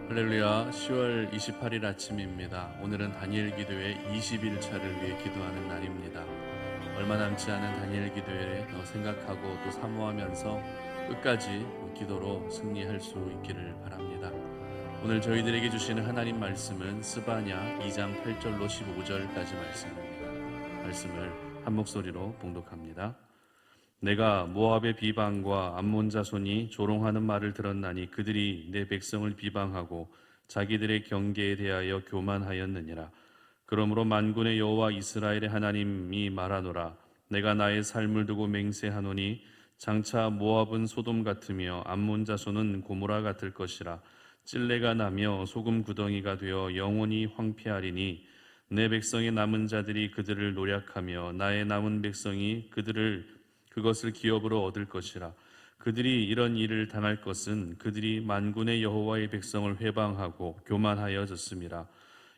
할렐루야, 10월 28일 아침입니다. 오늘은 다니엘 기도회 20일차를 위해 기도하는 날입니다. 얼마 남지 않은 다니엘 기도회를 생각하고 또 사모하면서 끝까지 기도로 승리할 수 있기를 바랍니다. 오늘 저희들에게 주시는 하나님 말씀은 스바냐 2장 8절로 15절까지 말씀입니다. 말씀을 한 목소리로 봉독합니다. 내가 모압의 비방과 암몬 자손이 조롱하는 말을 들었나니 그들이 내 백성을 비방하고 자기들의 경계에 대하여 교만하였느니라. 그러므로 만군의 여호와 이스라엘의 하나님이 말하노라. 내가 나의 삶을 두고 맹세하노니 장차 모압은 소돔 같으며 암몬 자손은 고모라 같을 것이라. 찔레가 나며 소금 구덩이가 되어 영원히 황폐하리니 내 백성의 남은 자들이 그들을 노략하며 나의 남은 백성이 그것을 기업으로 얻을 것이라. 그들이 이런 일을 당할 것은 그들이 만군의 여호와의 백성을 회방하고 교만하여졌음이라.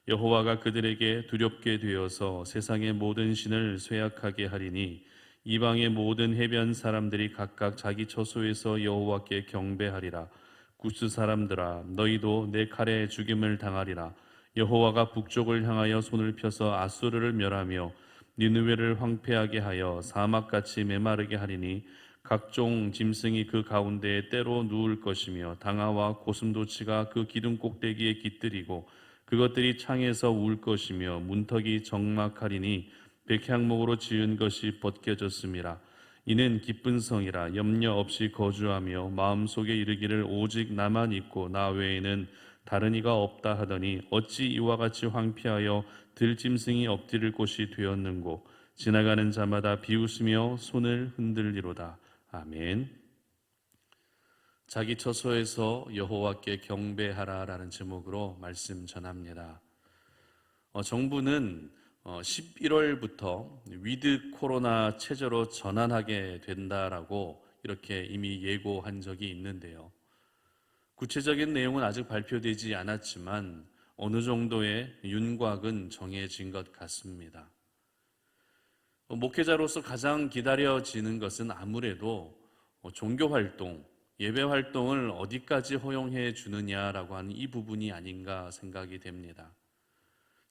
여호와가 그들에게 두렵게 되어서 세상의 모든 신을 쇠약하게 하리니 이방의 모든 해변 사람들이 각각 자기 처소에서 여호와께 경배하리라. 구스 사람들아, 너희도 내 칼에 죽임을 당하리라. 여호와가 북쪽을 향하여 손을 펴서 아수르를 멸하며 니느웨를 황폐하게 하여 사막같이 메마르게 하리니 각종 짐승이 그 가운데에 때로 누울 것이며 당아와 고슴도치가 그 기둥 꼭대기에 깃들이고 그것들이 창에서 울 것이며 문턱이 적막하리니 백향목으로 지은 것이 벗겨졌음이라. 이는 기쁜 성이라. 염려 없이 거주하며 마음속에 이르기를 오직 나만 있고 나 외에는 다른 이가 없다 하더니 어찌 이와 같이 황폐하여 들짐승이 엎드릴 곳이 되었는고. 지나가는 자마다 비웃으며 손을 흔들리로다. 아멘. 자기 처소에서 여호와께 경배하라라는 제목으로 말씀 전합니다. 정부는 11월부터 위드 코로나 체제로 전환하게 된다라고 이렇게 이미 예고한 적이 있는데요. 구체적인 내용은 아직 발표되지 않았지만 어느 정도의 윤곽은 정해진 것 같습니다. 목회자로서 가장 기다려지는 것은 아무래도 종교활동, 예배활동을 어디까지 허용해 주느냐라고 하는 이 부분이 아닌가 생각이 됩니다.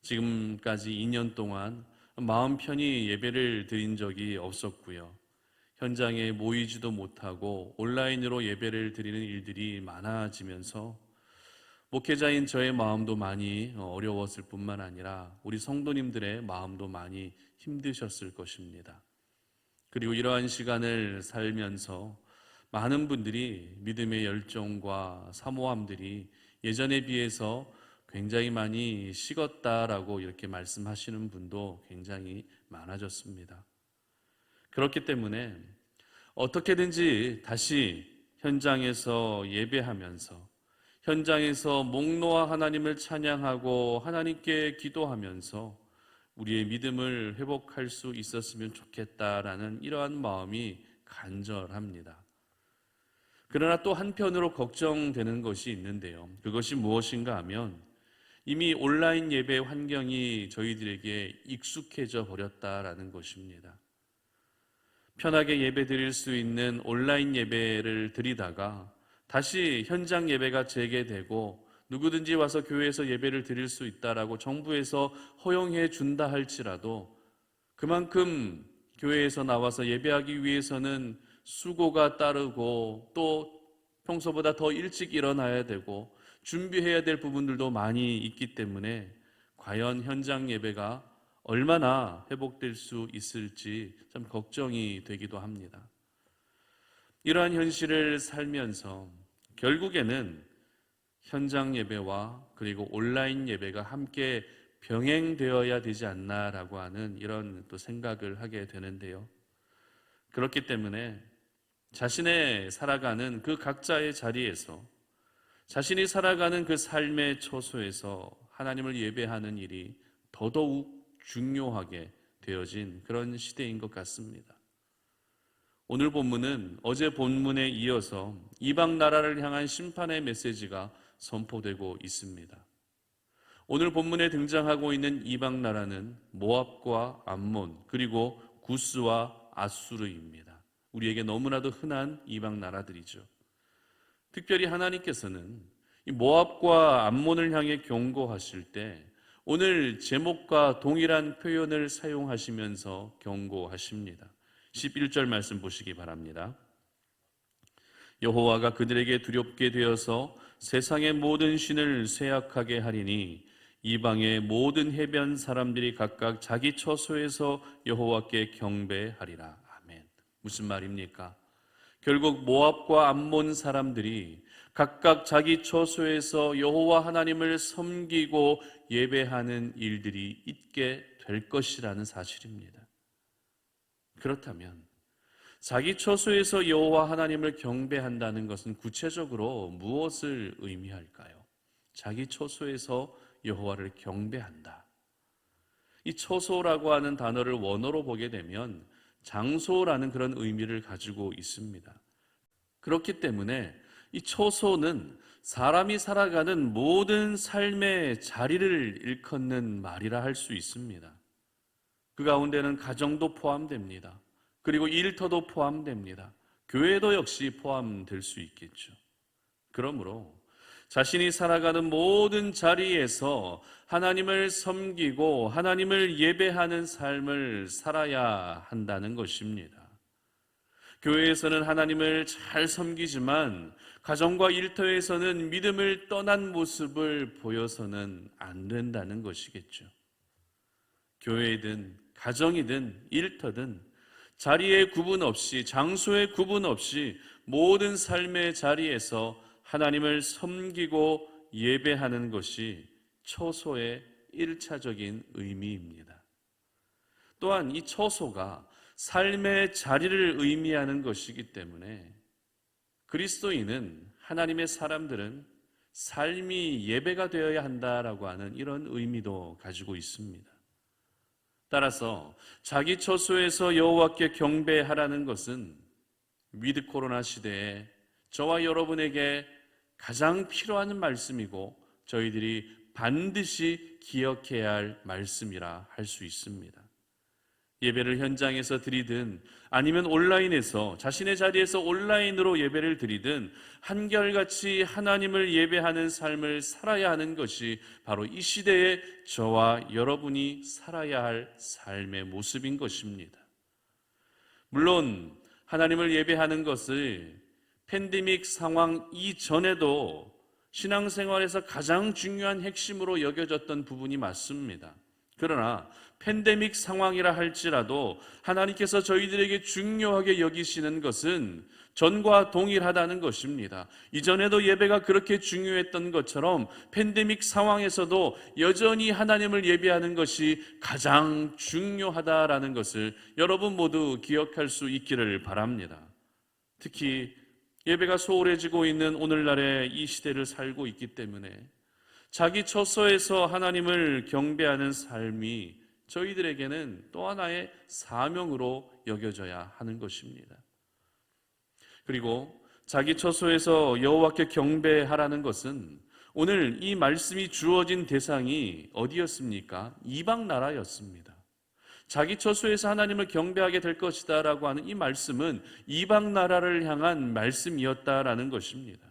지금까지 2년 동안 마음 편히 예배를 드린 적이 없었고요. 현장에 모이지도 못하고 온라인으로 예배를 드리는 일들이 많아지면서 목회자인 저의 마음도 많이 어려웠을 뿐만 아니라 우리 성도님들의 마음도 많이 힘드셨을 것입니다. 그리고 이러한 시간을 살면서 많은 분들이 믿음의 열정과 사모함들이 예전에 비해서 굉장히 많이 식었다라고 이렇게 말씀하시는 분도 굉장히 많아졌습니다. 그렇기 때문에 어떻게든지 다시 현장에서 예배하면서 현장에서 목 놓아 하나님을 찬양하고 하나님께 기도하면서 우리의 믿음을 회복할 수 있었으면 좋겠다라는 이러한 마음이 간절합니다. 그러나 또 한편으로 걱정되는 것이 있는데요. 그것이 무엇인가 하면 이미 온라인 예배 환경이 저희들에게 익숙해져 버렸다라는 것입니다. 편하게 예배 드릴 수 있는 온라인 예배를 드리다가 다시 현장 예배가 재개되고 누구든지 와서 교회에서 예배를 드릴 수 있다라고 정부에서 허용해 준다 할지라도 그만큼 교회에서 나와서 예배하기 위해서는 수고가 따르고 또 평소보다 더 일찍 일어나야 되고 준비해야 될 부분들도 많이 있기 때문에 과연 현장 예배가 얼마나 회복될 수 있을지 참 걱정이 되기도 합니다. 이러한 현실을 살면서 결국에는 현장 예배와 그리고 온라인 예배가 함께 병행되어야 되지 않나라고 하는 이런 또 생각을 하게 되는데요. 그렇기 때문에 자신의 살아가는 그 각자의 자리에서 자신이 살아가는 그 삶의 처소에서 하나님을 예배하는 일이 더더욱 중요하게 되어진 그런 시대인 것 같습니다. 오늘 본문은 어제 본문에 이어서 이방 나라를 향한 심판의 메시지가 선포되고 있습니다. 오늘 본문에 등장하고 있는 이방 나라는 모압과 암몬 그리고 구스와 아수르입니다. 우리에게 너무나도 흔한 이방 나라들이죠. 특별히 하나님께서는 이 모압과 암몬을 향해 경고하실 때 오늘 제목과 동일한 표현을 사용하시면서 경고하십니다. 11절 말씀 보시기 바랍니다. 여호와가 그들에게 두렵게 되어서 세상의 모든 신을 쇠약하게 하리니 이방의 모든 해변 사람들이 각각 자기 처소에서 여호와께 경배하리라. 아멘. 무슨 말입니까? 결국 모압과 암몬 사람들이 각각 자기 처소에서 여호와 하나님을 섬기고 예배하는 일들이 있게 될 것이라는 사실입니다. 그렇다면 자기 처소에서 여호와 하나님을 경배한다는 것은 구체적으로 무엇을 의미할까요? 자기 처소에서 여호와를 경배한다. 이 처소라고 하는 단어를 원어로 보게 되면 장소라는 그런 의미를 가지고 있습니다. 그렇기 때문에 이 처소는 사람이 살아가는 모든 삶의 자리를 일컫는 말이라 할 수 있습니다. 그 가운데는 가정도 포함됩니다. 그리고 일터도 포함됩니다. 교회도 역시 포함될 수 있겠죠. 그러므로 자신이 살아가는 모든 자리에서 하나님을 섬기고 하나님을 예배하는 삶을 살아야 한다는 것입니다. 교회에서는 하나님을 잘 섬기지만 가정과 일터에서는 믿음을 떠난 모습을 보여서는 안 된다는 것이겠죠. 교회이든 가정이든 일터든 자리의 구분 없이, 장소의 구분 없이 모든 삶의 자리에서 하나님을 섬기고 예배하는 것이 처소의 1차적인 의미입니다. 또한 이 처소가 삶의 자리를 의미하는 것이기 때문에 그리스도인은, 하나님의 사람들은 삶이 예배가 되어야 한다라고 하는 이런 의미도 가지고 있습니다. 따라서 자기 처소에서 여호와께 경배하라는 것은 위드 코로나 시대에 저와 여러분에게 가장 필요한 말씀이고 저희들이 반드시 기억해야 할 말씀이라 할 수 있습니다. 예배를 현장에서 드리든 아니면 온라인에서 자신의 자리에서 온라인으로 예배를 드리든 한결같이 하나님을 예배하는 삶을 살아야 하는 것이 바로 이 시대에 저와 여러분이 살아야 할 삶의 모습인 것입니다. 물론 하나님을 예배하는 것을 팬데믹 상황 이전에도 신앙생활에서 가장 중요한 핵심으로 여겨졌던 부분이 맞습니다. 그러나 팬데믹 상황이라 할지라도 하나님께서 저희들에게 중요하게 여기시는 것은 전과 동일하다는 것입니다. 이전에도 예배가 그렇게 중요했던 것처럼 팬데믹 상황에서도 여전히 하나님을 예배하는 것이 가장 중요하다라는 것을 여러분 모두 기억할 수 있기를 바랍니다. 특히 예배가 소홀해지고 있는 오늘날의 이 시대를 살고 있기 때문에 자기 처소에서 하나님을 경배하는 삶이 저희들에게는 또 하나의 사명으로 여겨져야 하는 것입니다. 그리고 자기 처소에서 여호와께 경배하라는 것은 오늘 이 말씀이 주어진 대상이 어디였습니까? 이방 나라였습니다. 자기 처소에서 하나님을 경배하게 될 것이다 라고 하는 이 말씀은 이방 나라를 향한 말씀이었다라는 것입니다.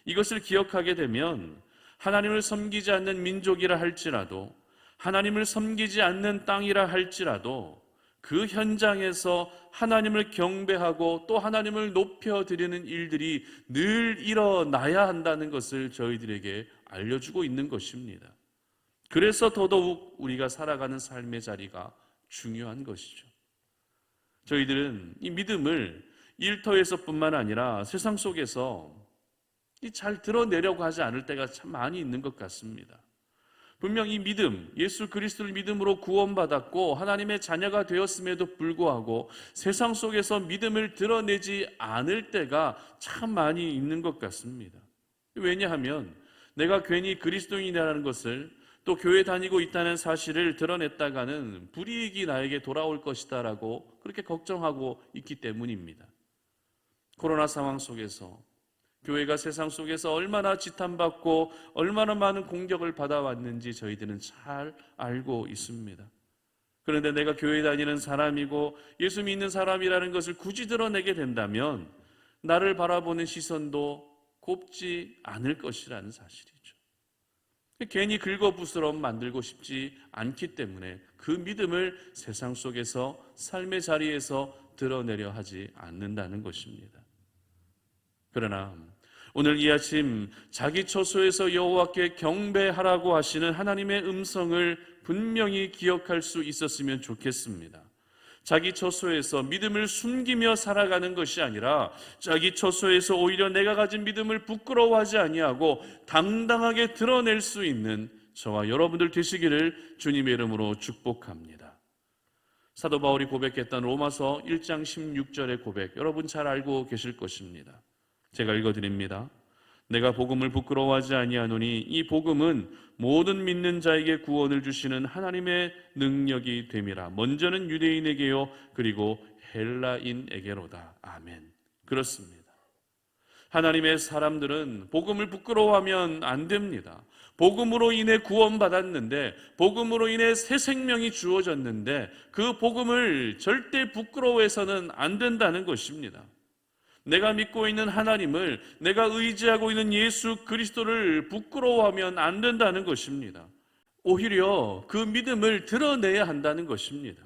이것을 기억하게 되면 하나님을 섬기지 않는 민족이라 할지라도, 하나님을 섬기지 않는 땅이라 할지라도 그 현장에서 하나님을 경배하고 또 하나님을 높여드리는 일들이 늘 일어나야 한다는 것을 저희들에게 알려주고 있는 것입니다. 그래서 더더욱 우리가 살아가는 삶의 자리가 중요한 것이죠. 저희들은 이 믿음을 일터에서뿐만 아니라 세상 속에서 잘 드러내려고 하지 않을 때가 참 많이 있는 것 같습니다. 분명 이 믿음, 예수 그리스도를 믿음으로 구원받았고 하나님의 자녀가 되었음에도 불구하고 세상 속에서 믿음을 드러내지 않을 때가 참 많이 있는 것 같습니다. 왜냐하면 내가 괜히 그리스도인이라는 것을, 또 교회 다니고 있다는 사실을 드러냈다가는 불이익이 나에게 돌아올 것이다라고 그렇게 걱정하고 있기 때문입니다. 코로나 상황 속에서 교회가 세상 속에서 얼마나 지탄받고 얼마나 많은 공격을 받아왔는지 저희들은 잘 알고 있습니다. 그런데 내가 교회 다니는 사람이고 예수 믿는 사람이라는 것을 굳이 드러내게 된다면 나를 바라보는 시선도 곱지 않을 것이라는 사실이죠. 괜히 긁어부스럼 만들고 싶지 않기 때문에 그 믿음을 세상 속에서 삶의 자리에서 드러내려 하지 않는다는 것입니다. 그러나 오늘 이 아침 자기 처소에서 여호와께 경배하라고 하시는 하나님의 음성을 분명히 기억할 수 있었으면 좋겠습니다. 자기 처소에서 믿음을 숨기며 살아가는 것이 아니라 자기 처소에서 오히려 내가 가진 믿음을 부끄러워하지 아니하고 당당하게 드러낼 수 있는 저와 여러분들 되시기를 주님의 이름으로 축복합니다. 사도 바울이 고백했던 로마서 1장 16절의 고백, 여러분 잘 알고 계실 것입니다. 제가 읽어드립니다. 내가 복음을 부끄러워하지 아니하노니 이 복음은 모든 믿는 자에게 구원을 주시는 하나님의 능력이 됨이라. 먼저는 유대인에게요 그리고 헬라인에게로다. 아멘. 그렇습니다. 하나님의 사람들은 복음을 부끄러워하면 안 됩니다. 복음으로 인해 구원받았는데, 복음으로 인해 새 생명이 주어졌는데 그 복음을 절대 부끄러워해서는 안 된다는 것입니다. 내가 믿고 있는 하나님을, 내가 의지하고 있는 예수 그리스도를 부끄러워하면 안 된다는 것입니다. 오히려 그 믿음을 드러내야 한다는 것입니다.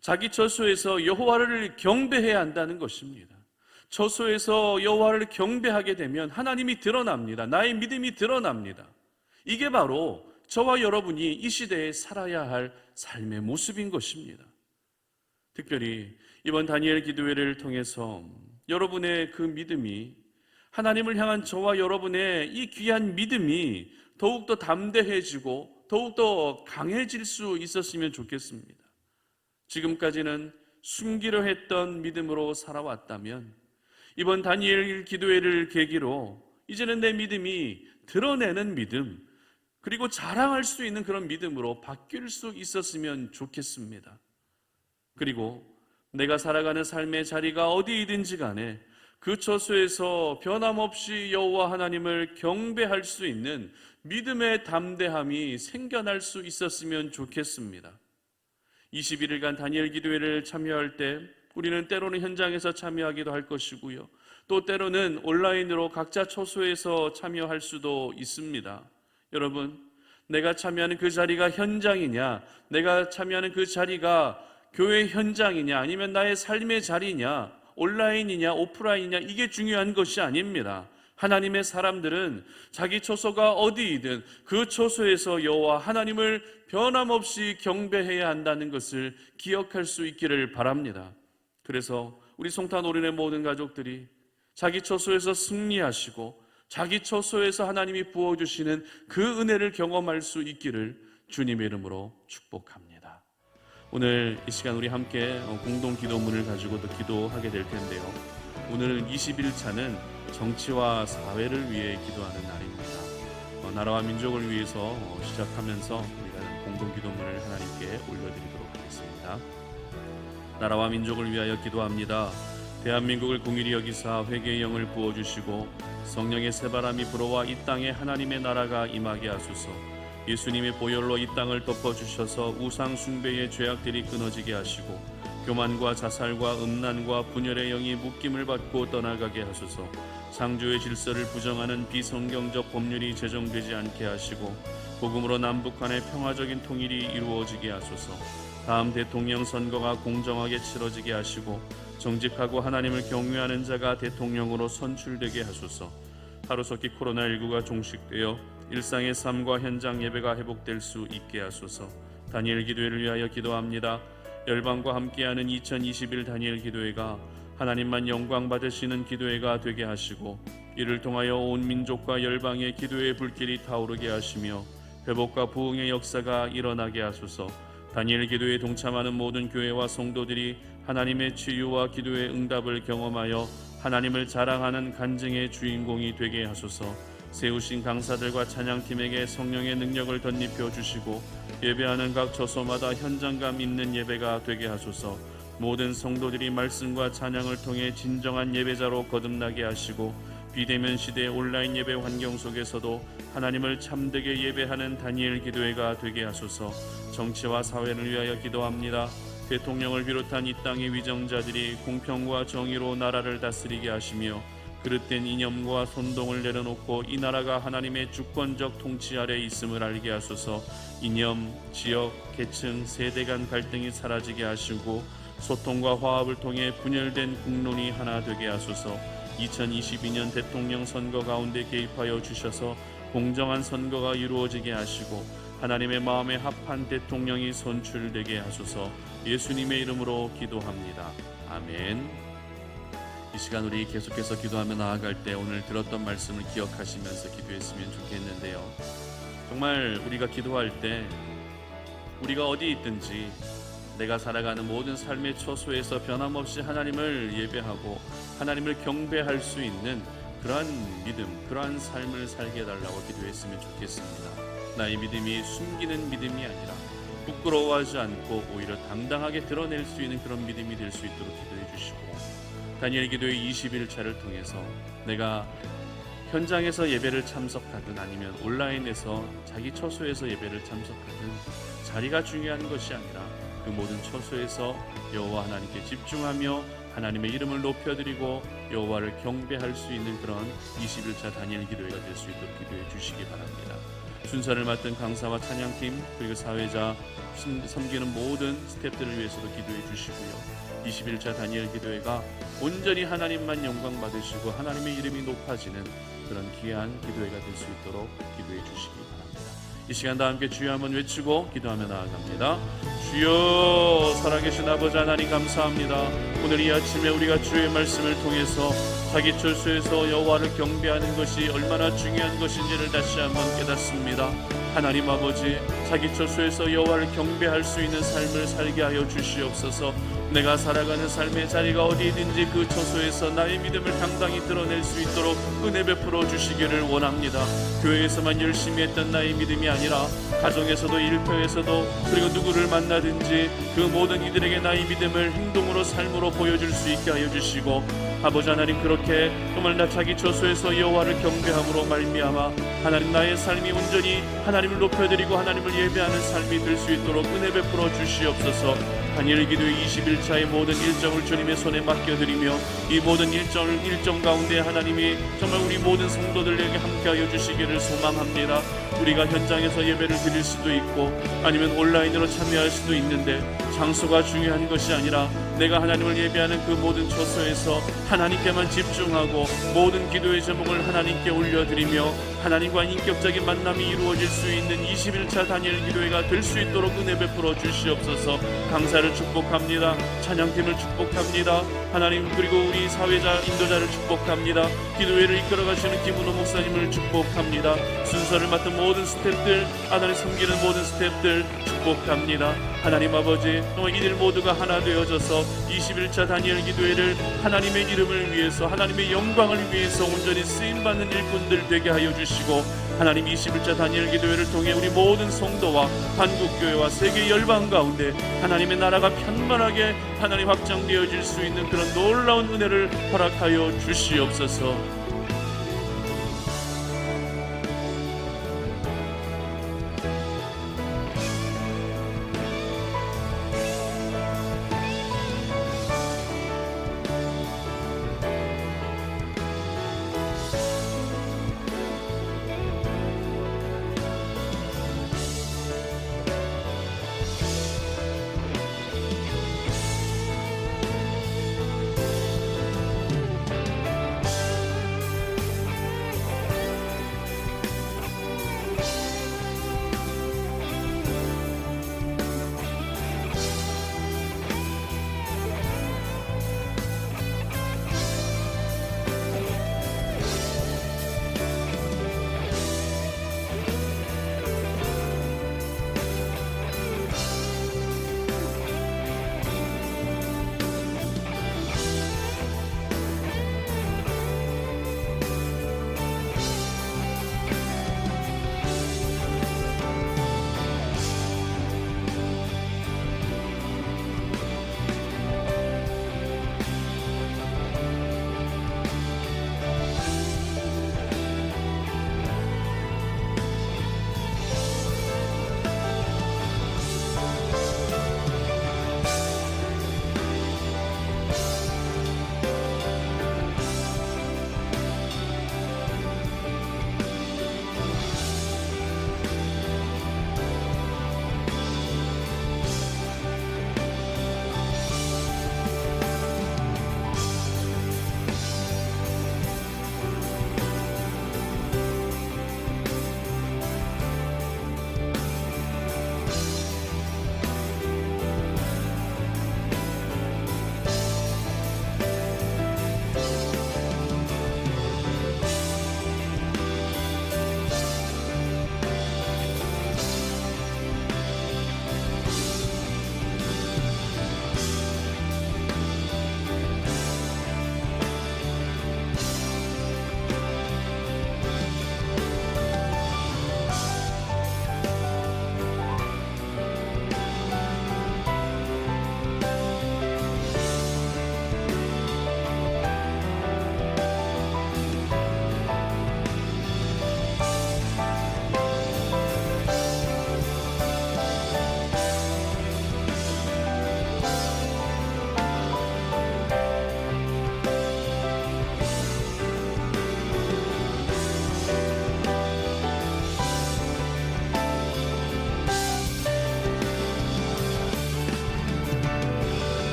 자기 처소에서 여호와를 경배해야 한다는 것입니다. 처소에서 여호와를 경배하게 되면 하나님이 드러납니다. 나의 믿음이 드러납니다. 이게 바로 저와 여러분이 이 시대에 살아야 할 삶의 모습인 것입니다. 특별히 이번 다니엘 기도회를 통해서 여러분의 그 믿음이, 하나님을 향한 저와 여러분의 이 귀한 믿음이 더욱더 담대해지고 더욱더 강해질 수 있었으면 좋겠습니다. 지금까지는 숨기려 했던 믿음으로 살아왔다면 이번 다니엘 기도회를 계기로 이제는 내 믿음이 드러내는 믿음, 그리고 자랑할 수 있는 그런 믿음으로 바뀔 수 있었으면 좋겠습니다. 그리고 내가 살아가는 삶의 자리가 어디이든지 간에 그 처소에서 변함없이 여호와 하나님을 경배할 수 있는 믿음의 담대함이 생겨날 수 있었으면 좋겠습니다. 21일간 다니엘 기도회를 참여할 때 우리는 때로는 현장에서 참여하기도 할 것이고요, 또 때로는 온라인으로 각자 처소에서 참여할 수도 있습니다. 여러분, 내가 참여하는 그 자리가 현장이냐, 내가 참여하는 그 자리가 교회 현장이냐, 아니면 나의 삶의 자리냐, 온라인이냐 오프라인이냐, 이게 중요한 것이 아닙니다. 하나님의 사람들은 자기 처소가 어디이든 그 처소에서 여호와 하나님을 변함없이 경배해야 한다는 것을 기억할 수 있기를 바랍니다. 그래서 우리 송탄 오륜의 모든 가족들이 자기 처소에서 승리하시고 자기 처소에서 하나님이 부어주시는 그 은혜를 경험할 수 있기를 주님의 이름으로 축복합니다. 오늘 이 시간 우리 함께 공동 기도문을 가지고도 기도하게 될 텐데요, 오늘 21차는 정치와 사회를 위해 기도하는 날입니다. 나라와 민족을 위해서 시작하면서 우리가 공동 기도문을 하나님께 올려드리도록 하겠습니다. 나라와 민족을 위하여 기도합니다. 대한민국을 공의히 여기사 회개의 영을 부어주시고 성령의 새바람이 불어와 이 땅에 하나님의 나라가 임하게 하소서. 예수님의 보혈로 이 땅을 덮어주셔서 우상 숭배의 죄악들이 끊어지게 하시고 교만과 자살과 음란과 분열의 영이 묶임을 받고 떠나가게 하소서. 창조의 질서를 부정하는 비성경적 법률이 제정되지 않게 하시고 복음으로 남북한의 평화적인 통일이 이루어지게 하소서. 다음 대통령 선거가 공정하게 치러지게 하시고 정직하고 하나님을 경외하는 자가 대통령으로 선출되게 하소서. 하루속히 코로나19가 종식되어 일상의 삶과 현장 예배가 회복될 수 있게 하소서. 다니엘 기도회를 위하여 기도합니다. 열방과 함께하는 2021 다니엘 기도회가 하나님만 영광 받으시는 기도회가 되게 하시고 이를 통하여 온 민족과 열방의 기도의 불길이 타오르게 하시며 회복과 부흥의 역사가 일어나게 하소서. 다니엘 기도회에 동참하는 모든 교회와 성도들이 하나님의 치유와 기도의 응답을 경험하여 하나님을 자랑하는 간증의 주인공이 되게 하소서. 세우신 강사들과 찬양팀에게 성령의 능력을 덧입혀 주시고 예배하는 각 처소마다 현장감 있는 예배가 되게 하소서. 모든 성도들이 말씀과 찬양을 통해 진정한 예배자로 거듭나게 하시고 비대면 시대의 온라인 예배 환경 속에서도 하나님을 참되게 예배하는 다니엘 기도회가 되게 하소서. 정치와 사회를 위하여 기도합니다. 대통령을 비롯한 이 땅의 위정자들이 공평과 정의로 나라를 다스리게 하시며 그릇된 이념과 선동을 내려놓고 이 나라가 하나님의 주권적 통치 아래 있음을 알게 하소서. 이념, 지역, 계층, 세대 간 갈등이 사라지게 하시고 소통과 화합을 통해 분열된 국론이 하나 되게 하소서. 2022년 대통령 선거 가운데 개입하여 주셔서 공정한 선거가 이루어지게 하시고 하나님의 마음에 합한 대통령이 선출되게 하소서. 예수님의 이름으로 기도합니다. 아멘. 이 시간 우리 계속해서 기도하며 나아갈 때 오늘 들었던 말씀을 기억하시면서 기도했으면 좋겠는데요. 정말 우리가 기도할 때 우리가 어디 있든지 내가 살아가는 모든 삶의 처소에서 변함없이 하나님을 예배하고 하나님을 경배할 수 있는 그러한 믿음, 그러한 삶을 살게 해달라고 기도했으면 좋겠습니다. 나의 믿음이 숨기는 믿음이 아니라 부끄러워하지 않고 오히려 당당하게 드러낼 수 있는 그런 믿음이 될 수 있도록 기도해 주시고, 다니엘 기도의 21차를 통해서 내가 현장에서 예배를 참석하든 아니면 온라인에서 자기 처소에서 예배를 참석하든 자리가 중요한 것이 아니라 그 모든 처소에서 여호와 하나님께 집중하며 하나님의 이름을 높여드리고 여호와를 경배할 수 있는 그런 21차 다니엘 기도회가 될 수 있도록 기도해 주시기 바랍니다. 순서를 맡은 강사와 찬양팀 그리고 사회자 섬기는 모든 스태프들을 위해서도 기도해 주시고요. 21차 다니엘 기도회가 온전히 하나님만 영광 받으시고 하나님의 이름이 높아지는 그런 귀한 기도회가 될 수 있도록 기도해 주시기 바랍니다. 이 시간 다 함께 주여 한번 외치고 기도하며 나아갑니다. 주여, 살아계신 아버지 하나님 감사합니다. 오늘 이 아침에 우리가 주의 말씀을 통해서 자기 처소에서 여호와를 경배하는 것이 얼마나 중요한 것인지를 다시 한번 깨닫습니다. 하나님 아버지, 자기 처소에서 여호와를 경배할 수 있는 삶을 살게 하여 주시옵소서. 내가 살아가는 삶의 자리가 어디든지 그 처소에서 나의 믿음을 당당히 드러낼 수 있도록 은혜 베풀어 주시기를 원합니다. 교회에서만 열심히 했던 나의 믿음이 아니라 가정에서도 일터에서도 그리고 누구를 만나든지 그 모든 이들에게 나의 믿음을 행동으로 삶으로 보여줄 수 있게 하여 주시고, 아버지 하나님, 그렇게 정말 나 자기 처소에서 여호와를 경배함으로 말미암아 하나님 나의 삶이 온전히 하나님을 높여드리고 하나님을 예배하는 삶이 될 수 있도록 은혜 베풀어 주시옵소서. 다니엘 기도의 21차의 모든 일정을 주님의 손에 맡겨드리며 이 모든 일정 가운데 하나님이 정말 우리 모든 성도들에게 함께하여 주시기를 소망합니다. 우리가 현장에서 예배를 드릴 수도 있고 아니면 온라인으로 참여할 수도 있는데 장소가 중요한 것이 아니라 내가 하나님을 예배하는 그 모든 처소에서 하나님께만 집중하고 모든 기도의 제목을 하나님께 올려드리며 하나님과 인격적인 만남이 이루어질 수 있는 21차 다니엘 기도회가 될 수 있도록 은혜 베풀어 주시옵소서. 강사를 축복합니다. 찬양팀을 축복합니다. 하나님, 그리고 우리 사회자 인도자를 축복합니다. 기도회를 이끌어가시는 김은호 목사님을 축복합니다. 순서를 맡은 모든 스태프들, 하나님 섬기는 모든 스태프들 축복합니다. 하나님 아버지, 정말 이들 모두가 하나 되어져서 21차 다니엘 기도회를 하나님의 이름을 위해서 하나님의 영광을 위해서 온전히 쓰임받는 일꾼들 되게 하여 주시고, 하나님 21차 다니엘 기도회를 통해 우리 모든 성도와 한국교회와 세계 열방 가운데 하나님의 나라가 편만하게 하나님 확장되어질 수 있는 그런 놀라운 은혜를 허락하여 주시옵소서.